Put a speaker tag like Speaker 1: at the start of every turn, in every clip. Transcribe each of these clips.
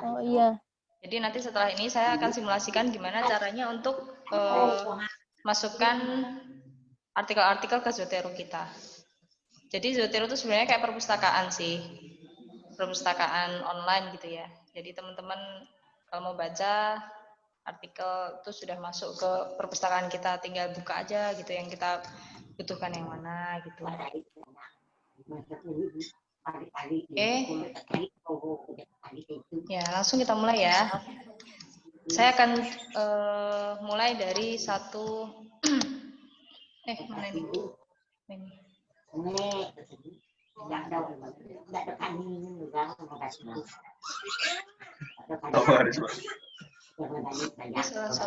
Speaker 1: Oh iya.
Speaker 2: Jadi nanti setelah ini saya akan simulasikan gimana caranya untuk masukkan artikel-artikel ke Zotero kita. Jadi Zotero itu sebenarnya kayak perpustakaan sih, perpustakaan online gitu ya. Jadi teman-teman kalau mau baca artikel itu sudah masuk ke perpustakaan kita, tinggal buka aja gitu yang kita butuhkan yang mana gitu. Oke, ya langsung kita mulai ya. Saya akan mulai dari satu. Mana ini? Ini. Salah.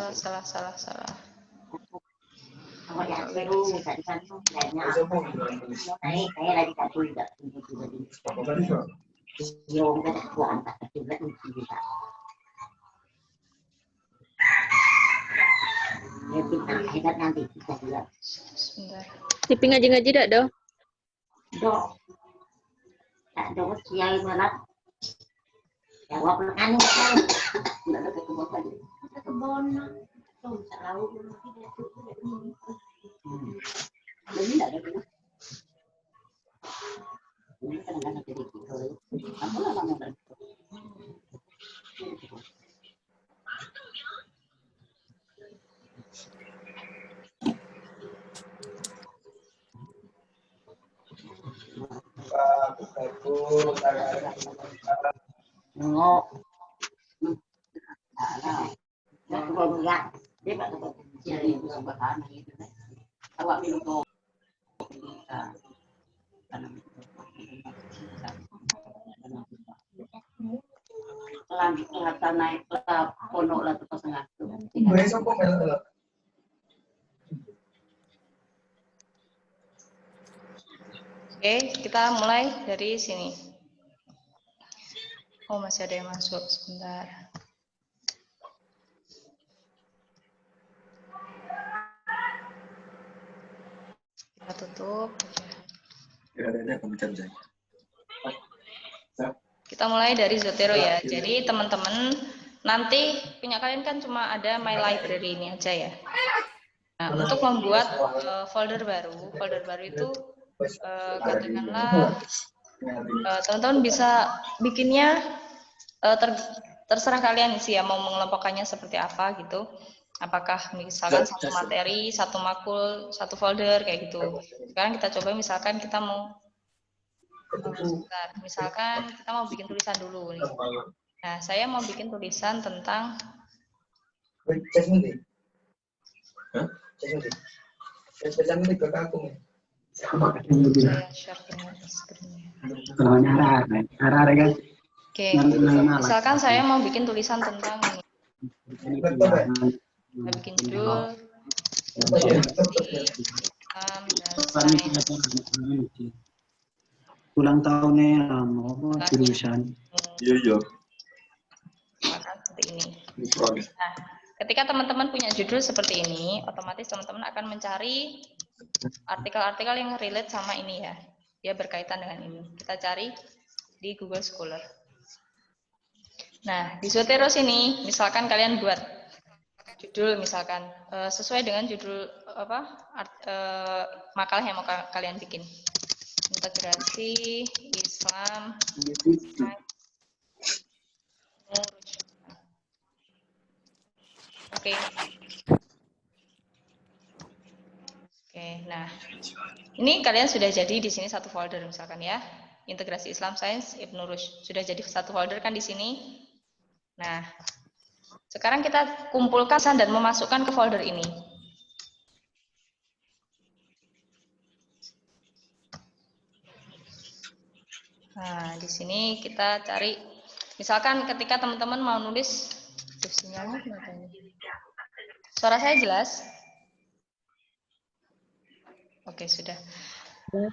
Speaker 2: Sebentar.
Speaker 1: Tipi ngaji-ngaji dak do?
Speaker 3: Do kiai malat. Jawab anu kan. Enggak ada kebon tadi. Kebon. Tuh tahu tidak tuh. Ini enggak ada. Ini kan enggak ada gitu. Apa lah namanya? Ngok. Nah, enggak. Dia enggak dapat jadi bahan gitu. Awak minum lanjut ngata naik lah pondok lah terus ngatu.
Speaker 2: Oke, kita mulai dari sini. Oh, masih ada yang masuk. Sebentar. Kita tutup. Kita mulai dari Zotero ya. Jadi teman-teman nanti punya kalian kan cuma ada My Library ini aja ya. Nah, untuk membuat folder baru itu katakanlah teman-teman bisa bikinnya terserah kalian sih ya mau mengelompokkannya seperti apa gitu. Apakah misalkan satu materi, satu makul, satu folder kayak gitu. Sekarang kita coba misalkan kita mau misalkan kita mau bikin tulisan dulu nih. Nah, saya mau bikin tulisan tentang Oke, misalkan saya mau bikin tulisan tentang ini. Saya bikin judul Islam dan Sains.
Speaker 4: Ulang tahunnya jurusan. Iya.
Speaker 2: Maka seperti ini. Nah, ketika teman-teman punya judul seperti ini, otomatis teman-teman akan mencari artikel-artikel yang relate sama ini ya. Dia berkaitan dengan ini. Kita cari di Google Scholar. Nah, di Zotero sini, misalkan kalian buat judul misalkan sesuai dengan judul makalah yang mau kalian bikin. Integrasi Islam. Oke. Nah, ini kalian sudah jadi di sini satu folder misalkan ya. Integrasi Islam Sains Ibnu Rushd sudah jadi satu folder kan di sini. Nah, sekarang kita kumpulkan dan memasukkan ke folder ini. Nah, di sini kita cari, misalkan ketika teman-teman mau nulis, sinyalnya kenapa ini? Suara saya jelas? Oke, sudah.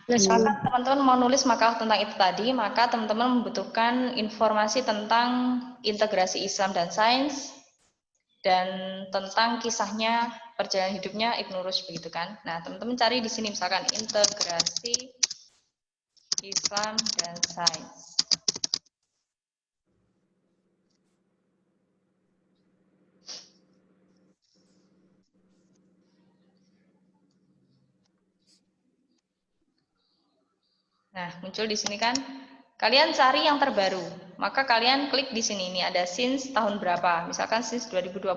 Speaker 2: Misalkan teman-teman mau nulis makalah tentang itu tadi, maka teman-teman membutuhkan informasi tentang integrasi Islam dan sains, dan tentang kisahnya, perjalanan hidupnya Ibnu Rushd begitu kan. Nah, teman-teman cari di sini misalkan integrasi Islam dan sains. Nah, muncul di sini kan. Kalian cari yang terbaru. Maka kalian klik di sini. Ini ada since tahun berapa. Misalkan since 2020.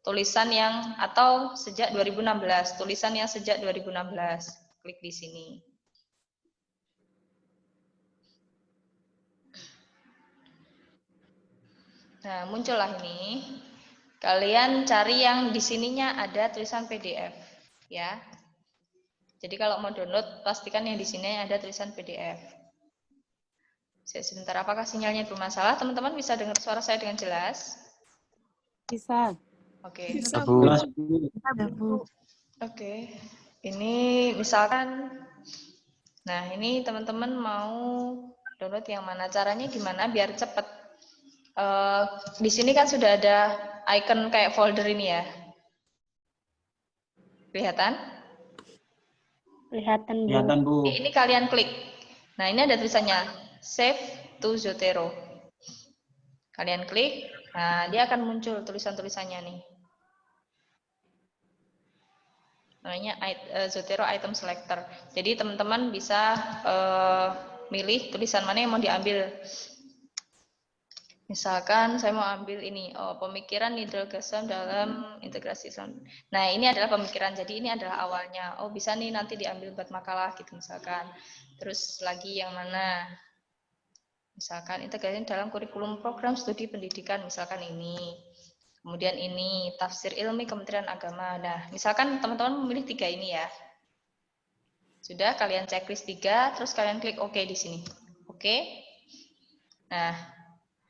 Speaker 2: Tulisan yang atau sejak 2016. Tulisan yang sejak 2016. Klik di sini. Nah, muncullah ini. Kalian cari yang di sininya ada tulisan PDF, ya. Jadi kalau mau download, pastikan yang di sini ada tulisan PDF. Sebentar, apakah sinyalnya bermasalah? Teman-teman bisa dengar suara saya dengan jelas?
Speaker 5: Bisa.
Speaker 2: Oke.
Speaker 5: Bisa,
Speaker 4: Bu.
Speaker 2: Oke. Ini misalkan, nah ini teman-teman mau download yang mana? Caranya gimana biar cepat? Di sini kan sudah ada icon kayak folder ini ya. Kelihatan?
Speaker 1: Kelihatan, Bu.
Speaker 4: Bu.
Speaker 2: Ini kalian klik. Nah, ini ada tulisannya Save to Zotero. Kalian klik, nah dia akan muncul tulisan-tulisannya nih. Namanya Zotero Item Selector. Jadi teman-teman bisa milih tulisan mana yang mau diambil. Misalkan saya mau ambil ini, pemikiran Nidal Gassam dalam integrasi Islam. Nah, ini adalah pemikiran, jadi ini adalah awalnya. Oh, bisa nih nanti diambil buat makalah gitu misalkan. Terus lagi yang mana? Misalkan integrasi dalam kurikulum program studi pendidikan, misalkan ini. Kemudian ini, tafsir ilmi Kementerian Agama. Nah, misalkan teman-teman memilih 3 ini ya. Sudah, kalian checklist 3, terus kalian klik OK di sini. Oke.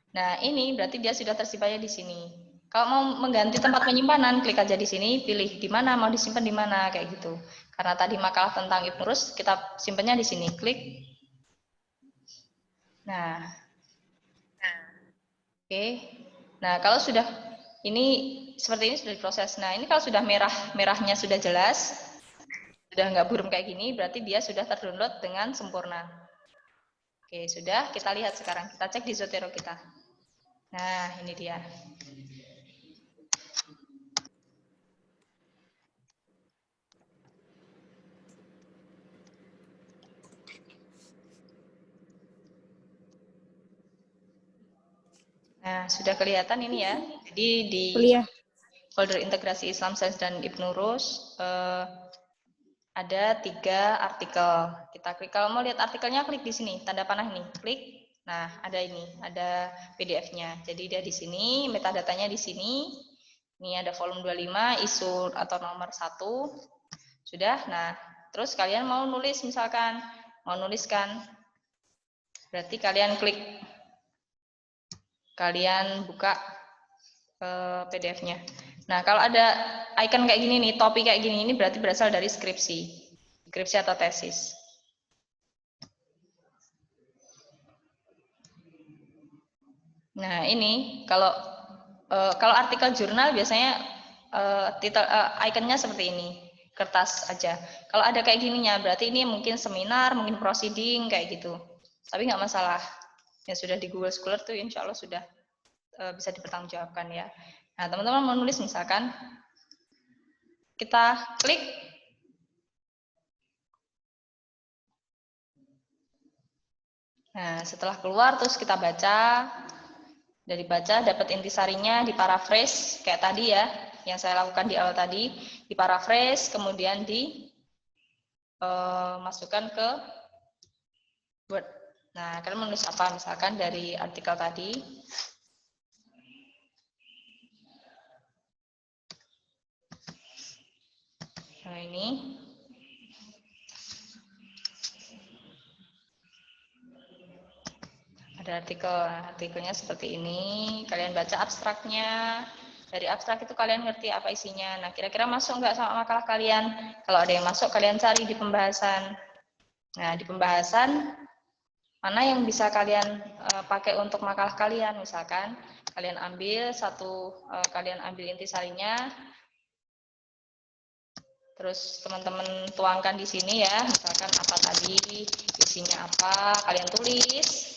Speaker 2: Nah, ini berarti dia sudah tersimpannya di sini. Kalau mau mengganti tempat penyimpanan, klik aja di sini, pilih di mana, mau disimpan di mana, kayak gitu. Karena tadi makalah tentang Ibnu Rus, kita simpannya di sini, klik. Nah, oke. Nah, kalau sudah ini seperti ini sudah diproses. Nah, ini kalau sudah merahnya sudah jelas, sudah nggak buram kayak gini, berarti dia sudah terdownload dengan sempurna. Oke, sudah. Kita lihat sekarang. Kita cek di Zotero kita. Nah, ini dia. Nah, sudah kelihatan ini ya. Jadi di folder integrasi Islam Sains dan Ibnu Rus ada 3 artikel. Kita klik. Kalau mau lihat artikelnya, klik di sini, tanda panah ini. Klik. Nah, ada ini, ada PDF-nya. Jadi dia di sini, metadatanya di sini. Ini ada volume 25, isu atau nomor 1. Sudah. Nah, terus kalian mau nulis misalkan, mau nuliskan. Berarti kalian klik. Kalian buka PDF-nya. Nah, kalau ada icon kayak gini nih, topi kayak gini, ini berarti berasal dari skripsi atau tesis. Nah, ini kalau artikel jurnal biasanya iconnya seperti ini, kertas aja. Kalau ada kayak gininya, berarti ini mungkin seminar, mungkin proceeding kayak gitu. Tapi nggak masalah. Yang sudah di Google Scholar tuh insya Allah sudah bisa dipertanggungjawabkan ya. Nah, teman-teman mau nulis misalkan, kita klik. Nah, setelah keluar terus kita baca. Dari baca dapat intisarinya, diparaphrase kayak tadi ya, yang saya lakukan di awal tadi, diparaphrase kemudian masukkan ke Word. Nah, kalian menulis apa? Misalkan dari artikel tadi. Nah, ini. Ada artikelnya seperti ini. Kalian baca abstraknya. Dari abstrak itu kalian ngerti apa isinya. Nah, kira-kira masuk nggak sama makalah kalian? Kalau ada yang masuk, kalian cari di pembahasan. Nah, di pembahasan, mana yang bisa kalian pakai untuk makalah kalian? Misalkan, kalian ambil kalian ambil intisarinya, terus teman-teman tuangkan di sini ya. Misalkan apa tadi, isinya apa, kalian tulis.